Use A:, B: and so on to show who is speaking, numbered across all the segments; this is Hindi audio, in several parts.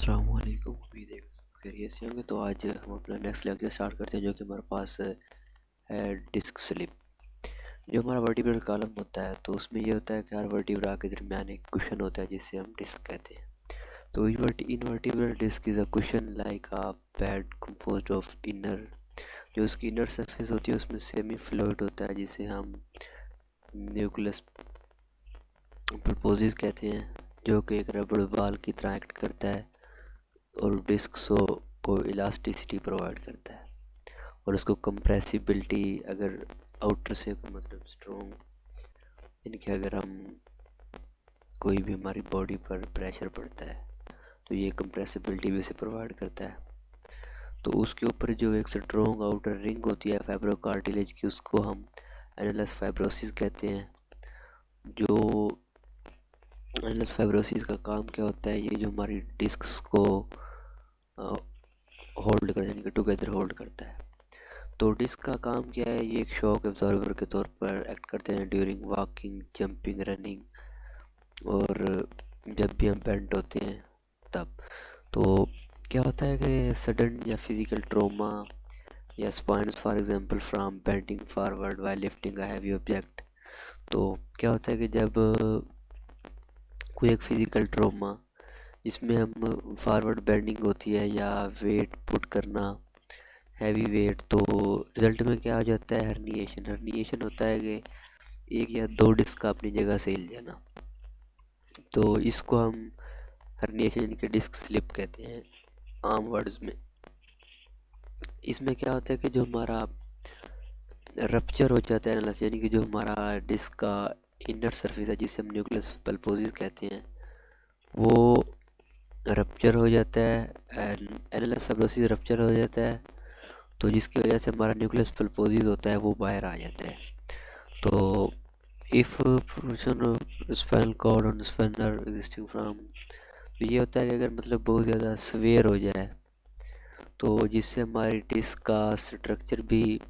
A: अस्सलामुअलैकुम। उम्मीद है कि सब खैरियत से होंगे। तो आज हम अपना नेक्स्ट लेक्चर स्टार्ट करते हैं, जो कि हमारे पास है डिस्क स्लिप। जो हमारा वर्टिब्रल कॉलम होता है, तो उसमें ये होता है कि हर वर्टिब्रा के दरमियान एक कुशन होता है जिससे हम डिस्क कहते हैं। तो intervertebral disc is a cushion like a pad composed of inner, जो उसकी इनर सरफेस होती है उसमें सेमी फ्लूइड होता है जिसे हम न्यूक्लियस पल्पोसिस कहते हैं, जो कि एक रबड़ बाल की तरह एक्ट करता है और डिस्क को इलास्टिसिटी प्रोवाइड करता है और उसको कंप्रेसिबिलिटी। अगर आउटर से मतलब स्ट्रॉन्ग, यानी कि अगर हम कोई भी हमारी बॉडी पर प्रेशर पड़ता है तो ये कंप्रेसिबिलिटी भी उसे प्रोवाइड करता है। तो उसके ऊपर जो एक स्ट्रॉन्ग आउटर रिंग होती है फाइब्रो कार्टिलेज की, उसको हम एनालस फाइब्रोसिस कहते हैं। जो एनालस फाइब्रोसिस का काम क्या होता है, ये जो हमारी डिस्क्स को होल्ड कर, यानी कि टुगेदर होल्ड करता है। तो डिस्क का काम क्या है, ये एक शॉक एब्जॉर्बर के तौर पर एक्ट करते हैं ड्यूरिंग वॉकिंग, जंपिंग, रनिंग और जब भी हम बेंट होते हैं तब। तो क्या होता है कि सडन या फिजिकल ट्रोमा या spines for example from bending forward while lifting a heavy object. तो क्या होता है कि जब कोई एक फिजिकल ट्रोमा जिसमें हम फॉरवर्ड बेंडिंग होती है या वेट पुट करना, हैवी वेट, तो रिजल्ट में क्या हो जाता है, हर्निएशन। हर्निएशन होता है कि एक या दो डिस्क का अपनी जगह से हिल जाना। तो इसको हम हर्निएशन यानी कि डिस्क स्लिप कहते हैं आम वर्ड्स में। इसमें क्या होता है कि जो हमारा रप्चर हो जाता है एनालस, यानी कि जो हमारा डिस्क का इनर सरफेस है जिसे हम न्यूक्लियस पल्पोसिस कहते हैं, वो रप्चर हो जाता है। एनालस फाइब्रोसिस रप्चर हो जाता है, तो जिसकी वजह से हमारा न्यूक्लियस पल्पोसिस होता है वो बाहर आ जाता है। तो इफ़ प्रोपोर्शन स्पाइनल कॉर्ड और स्पाइनल नर्व एग्जिस्टिंग फ्रॉम, तो ये होता है कि अगर मतलब बहुत ज़्यादा सवेयर हो जाए तो जिससे हमारी डिस्क का स्ट्रक्चर भी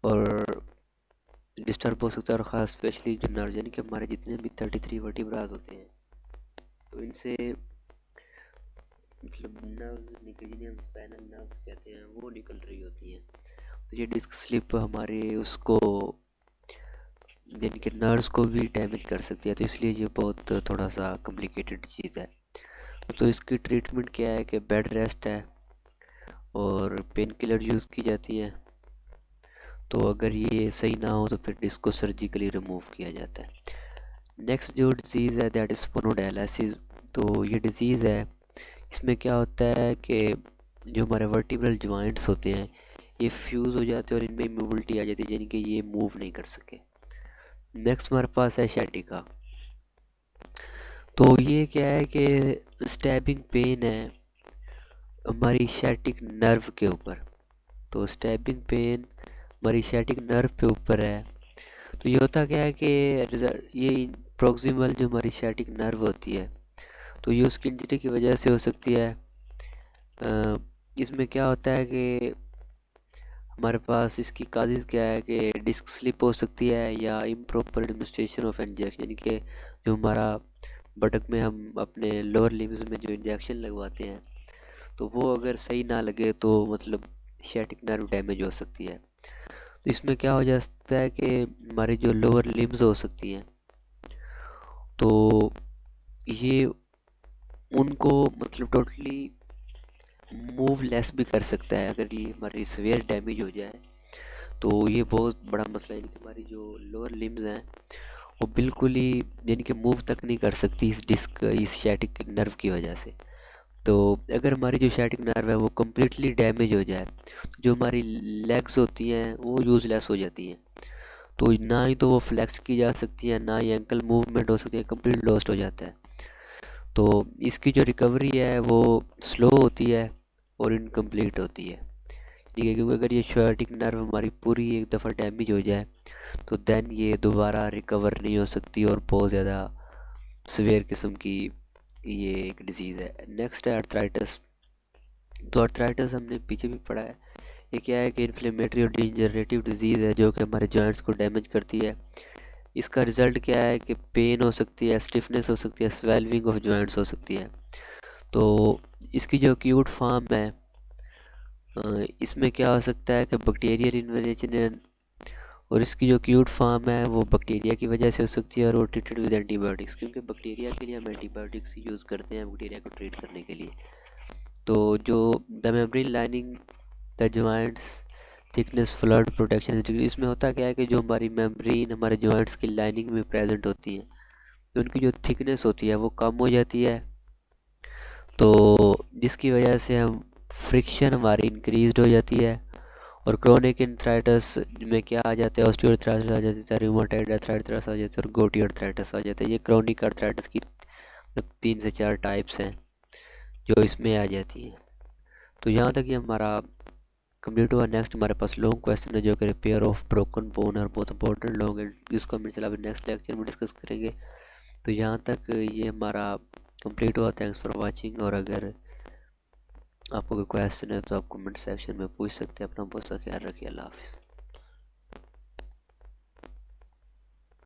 A: और डिस्टर्ब हो सकता है। और ख़ास स्पेशली जो नर्व, यानी कि हमारे जितने भी 33 वर्टिब्रास होते हैं, तो इनसे मतलब नर्व्स निकल, जिन्हें हम स्पाइनल नर्व्स कहते हैं, वो निकल रही होती हैं। तो ये डिस्क स्लिप हमारे उसको, यानी कि नर्व्स को भी डैमेज कर सकती है। तो इसलिए ये बहुत थोड़ा सा कॉम्प्लिकेटेड चीज़ है। तो इसकी ट्रीटमेंट क्या है कि बेड रेस्ट है और पेन किलर यूज़ की जाती है। तो अगर ये सही ना हो तो फिर डिस्क को सर्जिकली रिमूव किया जाता है। नेक्स्ट जो डिज़ीज़ है दैट इज़ स्पोनोडायलिसिस। तो ये डिज़ीज़ है, इसमें क्या होता है कि जो हमारे वर्टिब्रल जॉइंट्स होते हैं ये फ्यूज़ हो जाते हैं और इनमें मोबिलिटी आ जाती है, यानी कि ये मूव नहीं कर सके। नेक्स्ट हमारे पास है शैटिका। तो ये क्या है कि स्टैबिंग पेन है हमारी शैटिक नर्व के ऊपर। तो स्टैबिंग पेन हमारी शैटिक नर्व पे ऊपर है। तो ये होता क्या है कि रिजल्ट ये प्रोक्सिमल जो हमारी शैटिक नर्व होती है, तो ये उसकी इंजरी की वजह से हो सकती है। इसमें क्या होता है कि हमारे पास इसकी काजेज़ क्या है कि डिस्क स्लिप हो सकती है या इम्प्रॉपर एडमिनिस्ट्रेशन ऑफ इंजेक्शन, यानी कि जो हमारा बटक में हम अपने लोअर लिम्स में जो इंजेक्शन लगवाते हैं, तो वो अगर सही ना लगे तो मतलब शैटिक नर्व डैमेज हो सकती है। तो इसमें क्या हो जाता है कि हमारी जो लोअर लिम्स हो सकती हैं, तो ये उनको मतलब टोटली मूव लेस भी कर सकता है। अगर ये हमारी सवेयर डैमेज हो जाए तो ये बहुत बड़ा मसला है, यानी कि हमारी जो लोअर लिम्स हैं वो बिल्कुल ही, यानी कि मूव तक नहीं कर सकती इस शैटिक नर्व की वजह से। तो अगर हमारी जो शैटिक नर्व है वो कम्प्लीटली डैमेज हो जाए तो जो हमारी लेग्स होती हैं वो यूज़लेस हो जाती हैं। तो ना ही तो वो फ्लेक्स की जा सकती है, ना ही एंकल मूवमेंट हो सकती है, कंप्लीट लॉस्ट हो जाता है। तो इसकी जो रिकवरी है वो स्लो होती है और इनकम्प्लीट होती है। ठीक है, क्योंकि अगर ये शैटिक नर्व हमारी पूरी एक दफ़ा डैमेज हो जाए तो देन ये दोबारा रिकवर नहीं हो सकती और बहुत ज़्यादा सीवियर किस्म की ये एक डिज़ीज़ है। नेक्स्ट है अर्थराइटिस। तो अर्थराइटिस हमने पीछे भी पढ़ा है। ये क्या है कि इन्फ्लेमेटरी और डिजनरेटिव डिजीज़ है जो कि हमारे जॉइंट्स को डैमेज करती है। इसका रिज़ल्ट क्या है कि पेन हो सकती है, स्टिफनेस हो सकती है, स्वेलिंग ऑफ जॉइंट्स हो सकती है। तो इसकी जो एक्यूट फॉर्म है, इसमें क्या हो सकता है कि बैक्टीरियल इन्वेजन, और इसकी जो एक्यूट फॉर्म है वो बैक्टीरिया की वजह से हो सकती है, और वो ट्रीटेड विद एंटीबायोटिक्स, क्योंकि बैक्टीरिया के लिए हम एंटीबायोटिक्स यूज़ करते हैं बैक्टीरिया को ट्रीट करने के लिए। तो जो the membrane lining, the joints, thickness, flood, protection, इसमें होता क्या है कि जो हमारी मेम्ब्रेन हमारे जॉइंट्स की लाइनिंग में प्रेजेंट होती है, तो उनकी जो थिकनेस होती है वो कम हो जाती है, तो जिसकी वजह से हम फ्रिक्शन हमारी इंक्रीज हो जाती है। और क्रोनिक इंथराइटिस में क्या आ जाता है, ऑस्टियोआर्थराइटिस आ जाती है, रूमेटॉइड अर्थराइटिस आ जाता है, और गोटी अर्थराइटिस आ जाता है। ये क्रोनिक अर्थराइटिस की 3 से 4 टाइप्स हैं जो इसमें आ जाती हैं। तो यहाँ तक ये हमारा कंप्लीट हुआ। नेक्स्ट हमारे पास लॉन्ग क्वेश्चन है जो कि रिपेयर ऑफ ब्रोकन बोन और बहुत इंपॉर्टेंट लॉन्ग है, इसको हम इंशाल्लाह नेक्स्ट लेक्चर में डिस्कस करेंगे। तो यहाँ तक ये हमारा कंप्लीट हुआ। Thanks for watching. और अगर आपको कोई क्वेश्चन है तो आप कमेंट सेक्शन में पूछ सकते हैं। अपना बहुत सा ख्याल रखिए। अल्लाह हाफिज़।